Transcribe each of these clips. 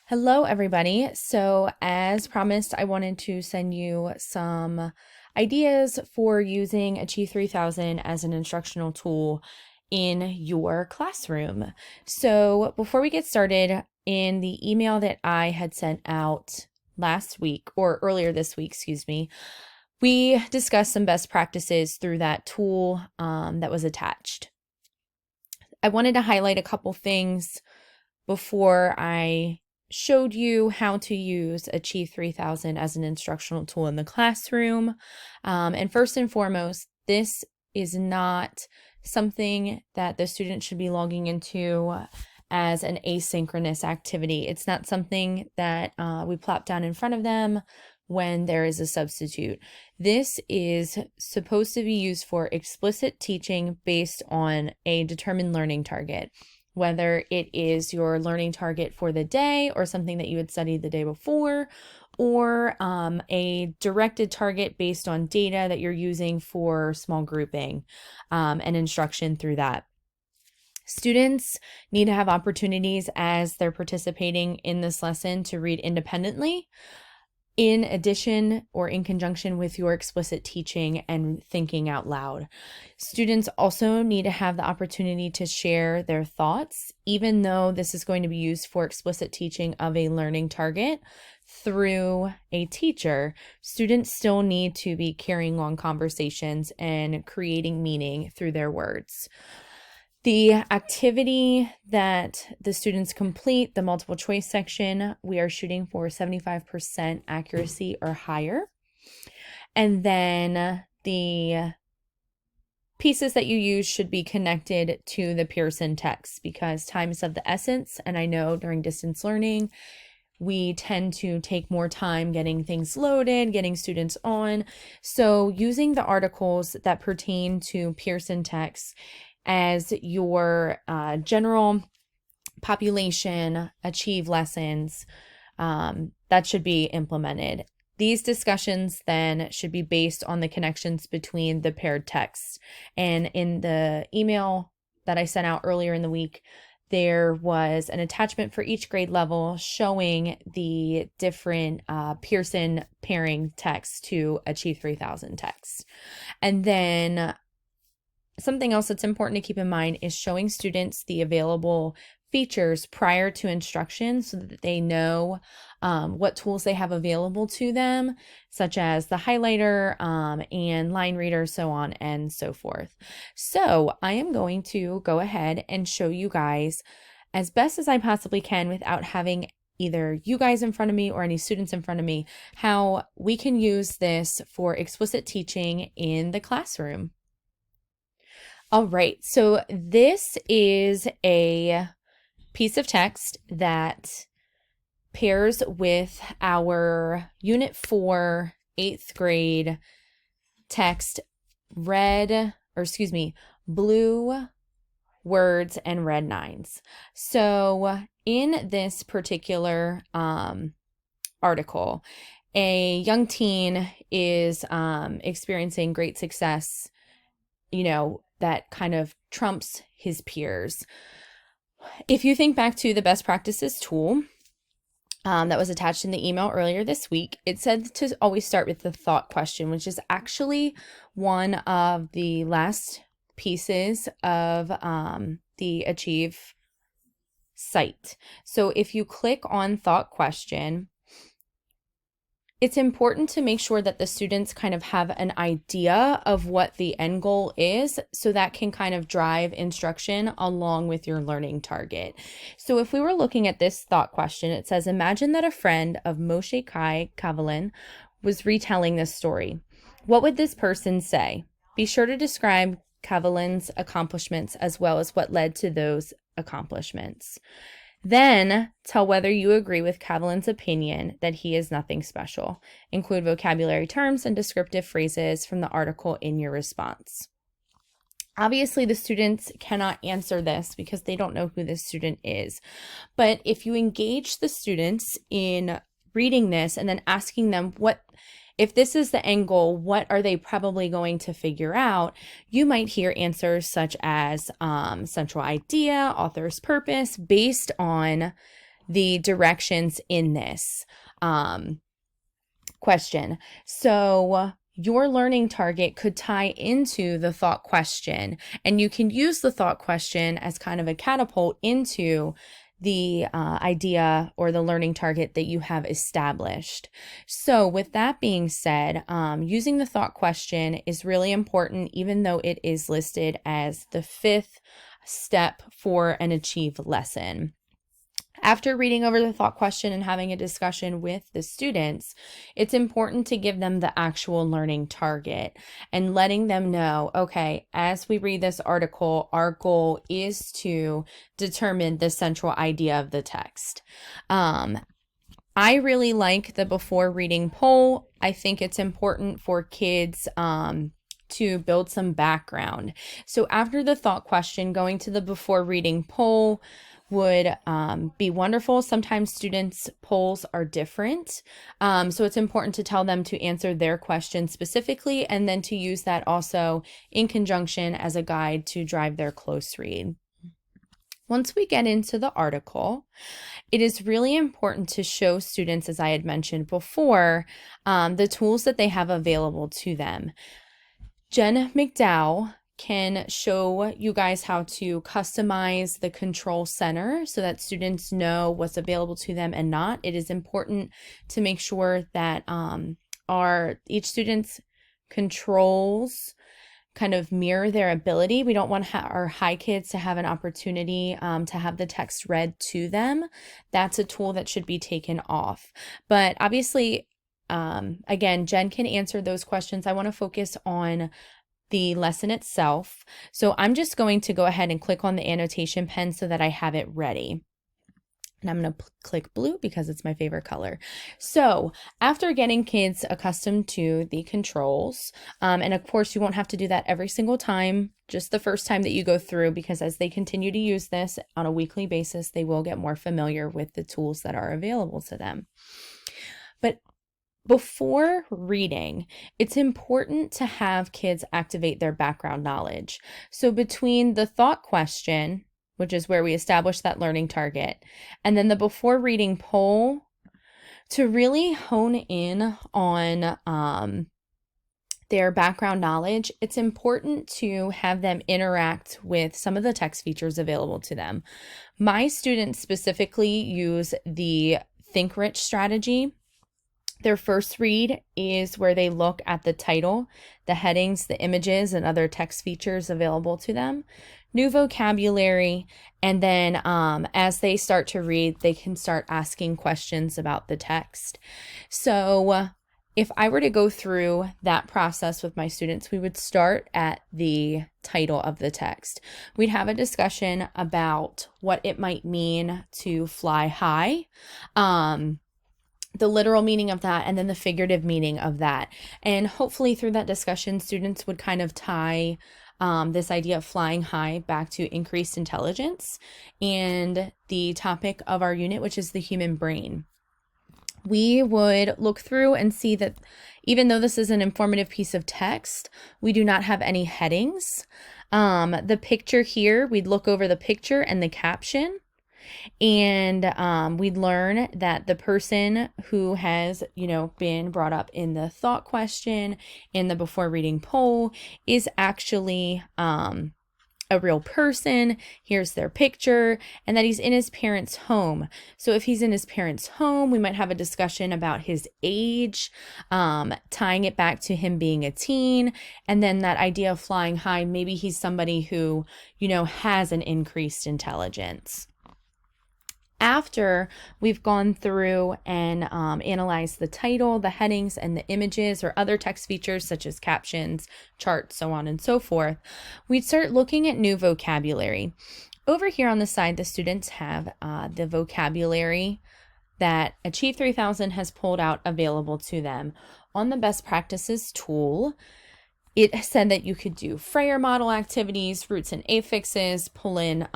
Hello, everybody. So, as promised, I wanted to send you some ideas for using Achieve 3000 as an instructional tool in your classroom. So, before we get started, in the email that I had sent out last week or earlier this week, excuse me, we discussed some best practices through that tool that was attached. I wanted to highlight a couple things before I showed you how to use Achieve 3000 as an instructional tool in the classroom. And first and foremost, this is not something that the student should be logging into as an asynchronous activity. It's not something that we plop down in front of them when there is a substitute. This is supposed to be used for explicit teaching based on a determined learning target, whether it is your learning target for the day or something that you had studied the day before, or a directed target based on data that you're using for small grouping and instruction through that. Students need to have opportunities as they're participating in this lesson to read independently, in addition or in conjunction with your explicit teaching and thinking out loud. Students also need to have the opportunity to share their thoughts, even though this is going to be used for explicit teaching of a learning target through a teacher. Students still need to be carrying on conversations and creating meaning through their words. The activity that the students complete, the multiple choice section, we are shooting for 75% accuracy or higher. And then the pieces that you use should be connected to the Pearson text because time is of the essence. And I know during distance learning, we tend to take more time getting things loaded, getting students on. So using the articles that pertain to Pearson text as your general population achieve lessons, that should be implemented. These discussions then should be based on the connections between the paired texts. And in the email that I sent out earlier in the week, there was an attachment for each grade level showing the different Pearson pairing texts to Achieve 3000 texts. And then something else that's important to keep in mind is showing students the available features prior to instruction so that they know what tools they have available to them, such as the highlighter and line reader, so on and so forth. So I am going to go ahead and show you guys as best as I possibly can without having either you guys in front of me or any students in front of me, how we can use this for explicit teaching in the classroom. All right, so this is a piece of text that pairs with our Unit 4, 8th grade text, blue words and red nines. So in this particular article, a young teen is experiencing great success, that kind of trumps his peers. If you think back to the best practices tool that was attached in the email earlier this week, it said to always start with the thought question, which is actually one of the last pieces of the Achieve site. So if you click on thought question, it's important to make sure that the students kind of have an idea of what the end goal is, so that can kind of drive instruction along with your learning target. So if we were looking at this thought question, it says, imagine that a friend of Moshe Kai Kavalin was retelling this story. What would this person say? Be sure to describe Kavalin's accomplishments as well as what led to those accomplishments. Then tell whether you agree with Kavalin's opinion that he is nothing special. Include vocabulary terms and descriptive phrases from the article in your response. Obviously, the students cannot answer this because they don't know who this student is. But if you engage the students in reading this and then asking them if this is the end goal, what are they probably going to figure out? You might hear answers such as central idea, author's purpose, based on the directions in this question. So your learning target could tie into the thought question, and you can use the thought question as kind of a catapult into the idea or the learning target that you have established. So with that being said, using the thought question is really important, even though it is listed as the 5th step for an Achieve lesson. After reading over the thought question and having a discussion with the students, it's important to give them the actual learning target and letting them know, okay, as we read this article, our goal is to determine the central idea of the text. I really like the before reading poll. I think it's important for kids to build some background. So after the thought question, going to the before reading poll would be wonderful. Sometimes students' polls are different. So it's important to tell them to answer their question specifically and then to use that also in conjunction as a guide to drive their close read. Once we get into the article, it is really important to show students, as I had mentioned before, the tools that they have available to them. Jen McDowell can show you guys how to customize the control center so that students know what's available to them and not. It is important to make sure that each student's controls kind of mirror their ability. We don't want our high kids to have an opportunity to have the text read to them. That's a tool that should be taken off. But obviously, again, Jen can answer those questions. I want to focus on the lesson itself. So I'm just going to go ahead and click on the annotation pen so that I have it ready. And I'm going to click blue because it's my favorite color. So after getting kids accustomed to the controls, and of course you won't have to do that every single time, just the first time that you go through, because as they continue to use this on a weekly basis, they will get more familiar with the tools that are available to them. But before reading, it's important to have kids activate their background knowledge. So between the thought question, which is where we establish that learning target, and then the before reading poll, to really hone in on their background knowledge, it's important to have them interact with some of the text features available to them. My students specifically use the Think Rich strategy. Their first read is where they look at the title, the headings, the images, and other text features available to them, new vocabulary, and then as they start to read, they can start asking questions about the text. So if I were to go through that process with my students, we would start at the title of the text. We'd have a discussion about what it might mean to fly high, the literal meaning of that, and then the figurative meaning of that. And hopefully through that discussion, students would kind of tie this idea of flying high back to increased intelligence and the topic of our unit, which is the human brain. We would look through and see that even though this is an informative piece of text, we do not have any headings. The picture here, we'd look over the picture and the caption. And we'd learn that the person who has, been brought up in the thought question in the before reading poll is actually a real person. Here's their picture, and that he's in his parents' home. So if he's in his parents' home, we might have a discussion about his age, tying it back to him being a teen, and then that idea of flying high, maybe he's somebody who, has an increased intelligence. After we've gone through and analyzed the title, the headings, and the images or other text features such as captions, charts, so on and so forth, we'd start looking at new vocabulary. Over here on the side, the students have the vocabulary that Achieve 3000 has pulled out available to them. On the best practices tool, it said that you could do Frayer model activities, roots and affixes, pull in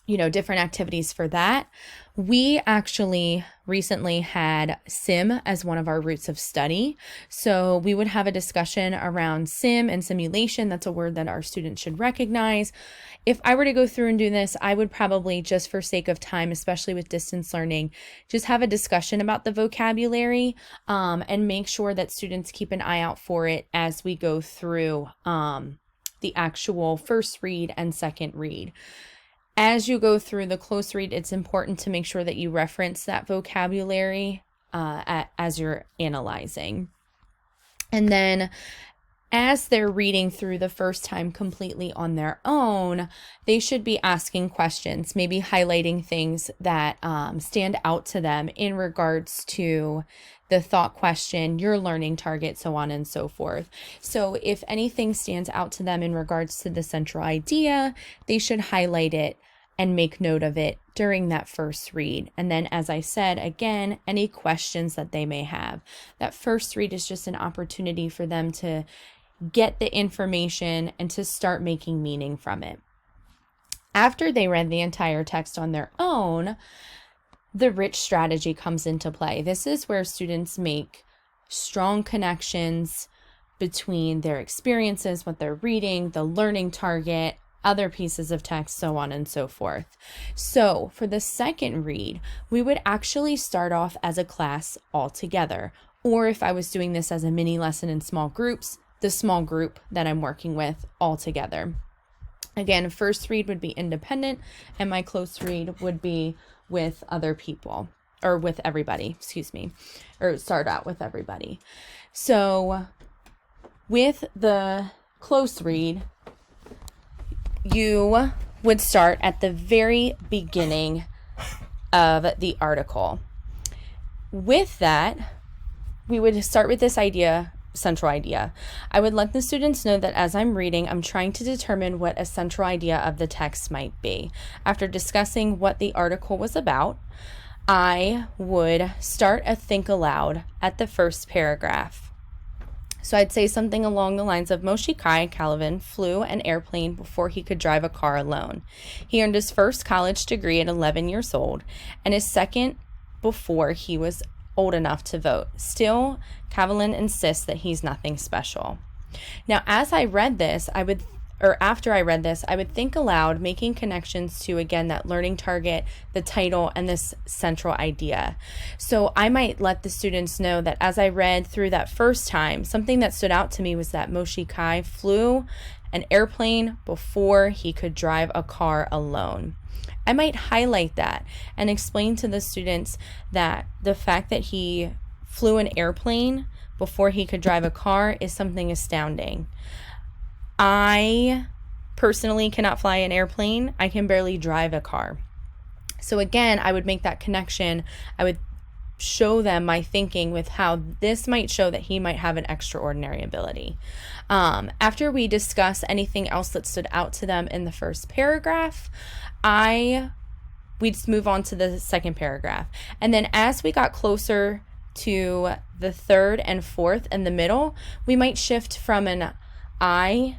different activities for that. We actually recently had SIM as one of our roots of study. So we would have a discussion around SIM and simulation. That's a word that our students should recognize. If I were to go through and do this, I would probably, just for sake of time, especially with distance learning, just have a discussion about the vocabulary and make sure that students keep an eye out for it as we go through the actual first read and second read. As you go through the close read, it's important to make sure that you reference that vocabulary as you're analyzing. And then as they're reading through the first time completely on their own, they should be asking questions, maybe highlighting things that stand out to them in regards to the thought question, your learning target, so on and so forth. So if anything stands out to them in regards to the central idea, they should highlight it and make note of it during that first read. And then, as I said, again, any questions that they may have. That first read is just an opportunity for them to get the information and to start making meaning from it. After they read the entire text on their own, the rich strategy comes into play. This is where students make strong connections between their experiences, what they're reading, the learning target, other pieces of text, so on and so forth. So for the second read, we would actually start off as a class all together. Or if I was doing this as a mini lesson in small groups, the small group that I'm working with all together. Again, first read would be independent, and my close read would be with other people, or with everybody, or start out with everybody. So with the close read, you would start at the very beginning of the article. With that, we would start with this central idea. I would let the students know that as I'm reading, I'm trying to determine what a central idea of the text might be. After discussing what the article was about, I would start a think aloud at the first paragraph. So I'd say something along the lines of Moshe Kai Calvin flew an airplane before he could drive a car alone. He earned his first college degree at 11 years old and his second before he was old enough to vote. Still, Calvin insists that he's nothing special. Now, as I read this, after I read this, I would think aloud, making connections to, again, that learning target, the title, and this central idea. So I might let the students know that as I read through that first time, something that stood out to me was that Moshe Kai flew an airplane before he could drive a car alone. I might highlight that and explain to the students that the fact that he flew an airplane before he could drive a car is something astounding. I personally cannot fly an airplane. I can barely drive a car. So again, I would make that connection. I would show them my thinking with how this might show that he might have an extraordinary ability. After we discuss anything else that stood out to them in the first paragraph, we'd move on to the second paragraph. And then as we got closer to the third and fourth in the middle, we might shift from an I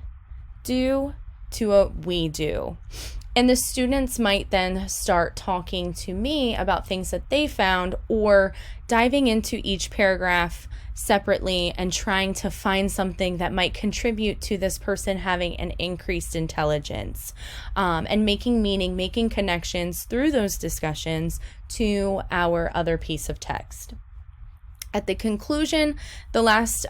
do to a we do. And the students might then start talking to me about things that they found, or diving into each paragraph separately and trying to find something that might contribute to this person having an increased intelligence, and making meaning, making connections through those discussions to our other piece of text. At the conclusion, the last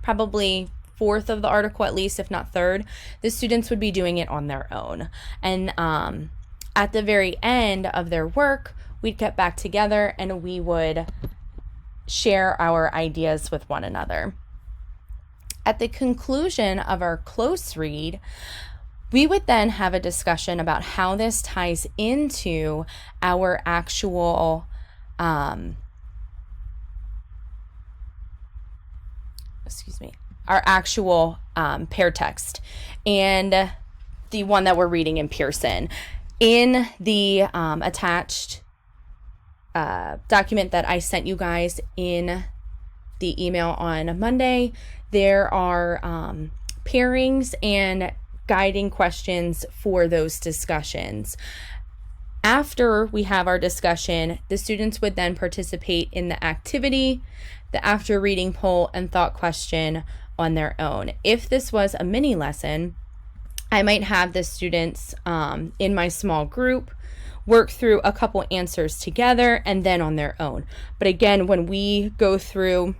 probably fourth of the article, at least, if not third, the students would be doing it on their own. And at the very end of their work, we'd get back together and we would share our ideas with one another. At the conclusion of our close read, we would then have a discussion about how this ties into our actual pair text and the one that we're reading in Pearson. In the attached document that I sent you guys in the email on Monday, there are pairings and guiding questions for those discussions. After we have our discussion, the students would then participate in the activity, the after reading poll, and thought question on their own. If this was a mini lesson, I might have the students in my small group work through a couple answers together and then on their own. But again, when we go through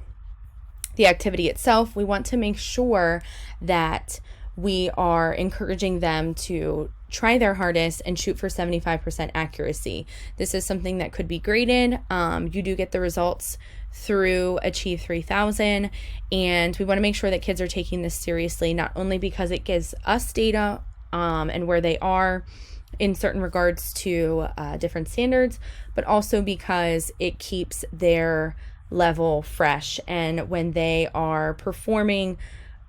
the activity itself, we want to make sure that we are encouraging them to try their hardest and shoot for 75% accuracy. This is something that could be graded. You do get the results through Achieve 3000, and we want to make sure that kids are taking this seriously, not only because it gives us data and where they are in certain regards to different standards, but also because it keeps their level fresh. And when they are performing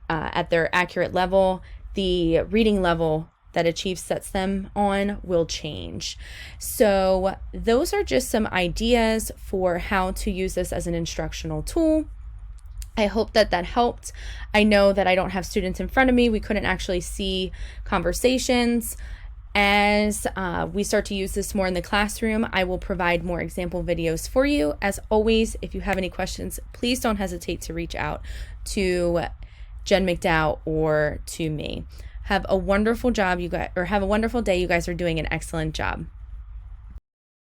at their accurate level, the reading level that Achieve sets them on will change. So those are just some ideas for how to use this as an instructional tool. I hope that helped. I know that I don't have students in front of me. We couldn't actually see conversations. As we start to use this more in the classroom, I will provide more example videos for you. As always, if you have any questions, please don't hesitate to reach out to Jen McDowell or to me. Have a wonderful job, you guys, or have a wonderful day. You guys are doing an excellent job.